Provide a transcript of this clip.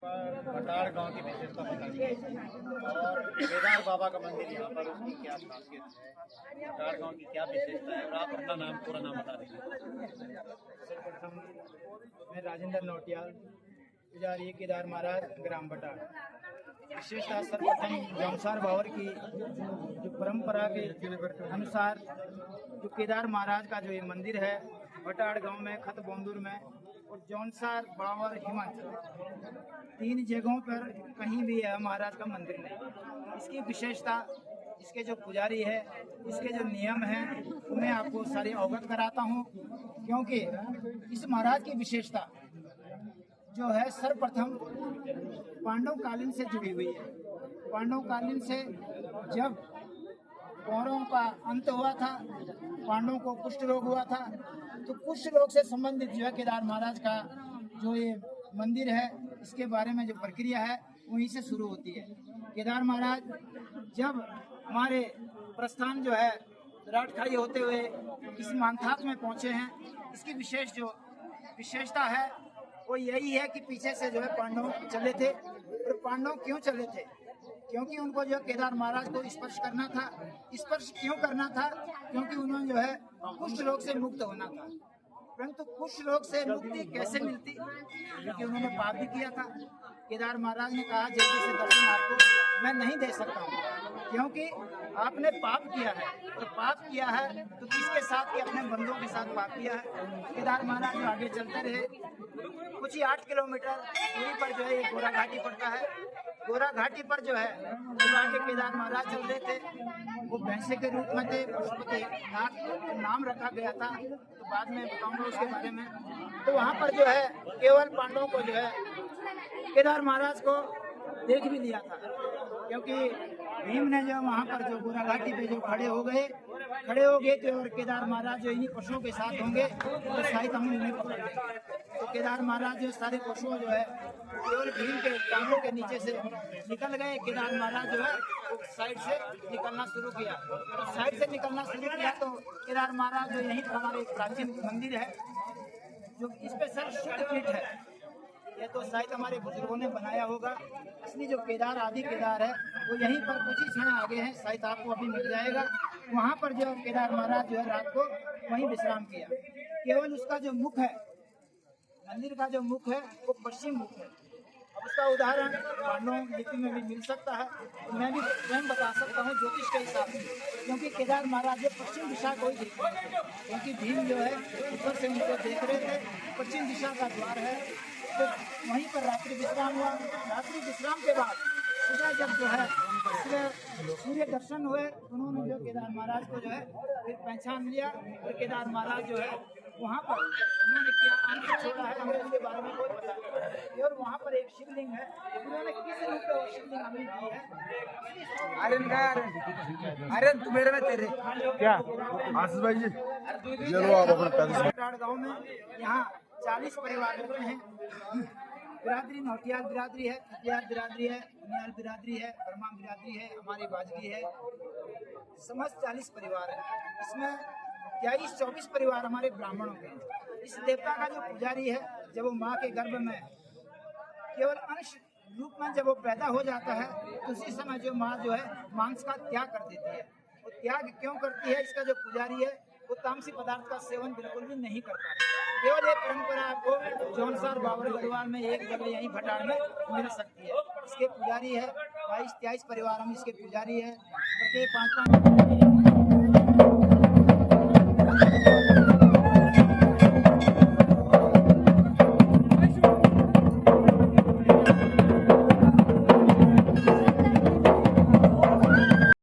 भटाड़ गांव की विशेषता बताइए और केदार बाबा का मंदिर यहाँ पर, उसकी क्या खासियत है, भटाड़ गांव की क्या विशेषता है, और आप अपना नाम पूरा नाम बता दीजिए। सर्वप्रथम मैं राजेंद्र नौटियाल, पुजारी केदार महाराज, ग्राम भटाड़। विशेषता सर्वप्रथम जौनसार बावर की जो परंपरा के अनुसार जो केदार महाराज का जो ये मंदिर है भटाड़ गांव में, खत बोंदुर में और जौनसार बावर हिमाचल, 3 जगहों पर कहीं भी है महाराज का मंदिर नहीं। इसकी विशेषता, इसके जो पुजारी है, इसके जो नियम हैं, उन्हें आपको सारे अवगत कराता हूँ, क्योंकि इस महाराज की विशेषता जो है सर्वप्रथम पांडव कालीन से जुड़ी हुई है। पांडव कालीन से जब कौरवों का अंत हुआ था, पांडवों को कुष्ठ रोग हुआ था, तो कुष्ठ रोग से संबंधित जो है केदार महाराज का जो ये मंदिर है, इसके बारे में जो प्रक्रिया है वहीं से शुरू होती है। केदार महाराज जब हमारे प्रस्थान जो है राटखाई होते हुए इस मानथात में पहुंचे हैं, इसकी विशेष जो विशेषता है वो यही है कि पीछे से जो है पांडव चले थे। और पांडव क्यों चले थे? क्योंकि उनको जो केदार महाराज को स्पर्श करना था। स्पर्श क्यों करना था? क्योंकि उन्होंने जो है कुष्ठ रोग से मुक्त होना था। परंतु कुष्ठ रोग से मुक्ति कैसे मिलती? क्योंकि उन्होंने पाप भी किया था। केदार महाराज ने कहा जल्दी से दर्शन आपको मैं नहीं दे सकता हूँ, क्योंकि आपने पाप किया है। तो पाप किया है तो किसके साथ? कि अपने बंधुओं के साथ पाप किया है। केदार महाराज जो आगे चलते रहे, कुछ ही 8 किलोमीटर दूरी पर जो है ये गोरा घाटी पड़ता है। गोरा घाटी पर जो है के केदार महाराज चल रहे थे। वो भैंसे के रूप में थे, पशुपति नाथ नाम रखा गया था, तो बाद में बताऊंगा उसके बारे में। तो वहाँ पर जो है केवल पांडवों को जो है केदार महाराज को देख भी लिया था, क्योंकि भीम ने जो वहाँ पर जो गोरा घाटी पे जो खड़े हो गए थे, और केदार महाराज जो इन्हीं पशुओं के साथ होंगे तो शायद हम उन्हें पकड़ लेंगे। तो केदार महाराज जो सारे पशुओं जो है केवल भीम के टांगों के नीचे से निकल गए। केदार महाराज जो है साइड से निकलना शुरू किया। तो साइड से निकलना शुरू किया तो केदार महाराज जो यहीं पर हमारे एक प्राचीन मंदिर है जो स्पेशल शुद्ध पीठ है, ये तो शायद हमारे बुजुर्गों ने बनाया होगा। असली जो केदार आदि केदार है वो यहीं पर कुछ ही क्षण आगे है, शायद आपको अभी मिल जाएगा। वहाँ पर जो केदार महाराज जो है रात को वहीं विश्राम किया। केवल उसका जो मुख है, मंदिर का जो मुख है वो पश्चिम मुख है। अब उसका उदाहरण पांडव लिपि में भी मिल सकता है, तो मैं भी स्वयं बता सकता हूँ ज्योतिष के हिसाब से, क्योंकि केदार महाराज जो पश्चिम दिशा को ही देख रहे थे, क्योंकि भीम जो है ऊपर से उनको देख रहे थे। पश्चिम दिशा का द्वार है, तो वहीं पर रात्रि विश्राम हुआ। रात्रि विश्राम के बाद सुबह जब जो है सूर्य दर्शन हुए, उन्होंने जो केदार महाराज को जो है फिर पहचान लिया। और केदार महाराज जो है वहाँ पर उन्होंने क्या अंत छोड़ा है हमें उसके बारे में कोई पता नहीं। और वहाँ पर एक शिवलिंग है, उन्होंने किस रूप में वो शिवलिंग हमें दी है। अरे तू मेरे में तेरे क्या आशीष भाई जी, चलो आप अपने गाँव में यहाँ 40 परिवार रहते हैं। बिरादरी नौटियाल बिरादरी है, खतियार बिरादरी है, नियाल बिरादरी है, बर्मा बिरादरी है, हमारी बाजगी है, समस्त 40 परिवार है। इसमें 23-24 परिवार हमारे ब्राह्मणों के हैं। इस देवता का जो पुजारी है, जब वो माँ के गर्भ में केवल अंश रूप में जब वो पैदा हो जाता है, तो उसी समय जो माँ जो है मांस का त्याग कर देती है। वो त्याग क्यों करती है? इसका जो पुजारी है वो तामसी पदार्थ का सेवन बिल्कुल भी नहीं करता। केवल एक परंपरा आपको जौनसार बावर गढ़वाल में एक जगह यहीं भटाड़ में मिल सकती है। इसके पुजारी है 22-23 परिवार हम इसके पुजारी है। प्रत्येक 5-5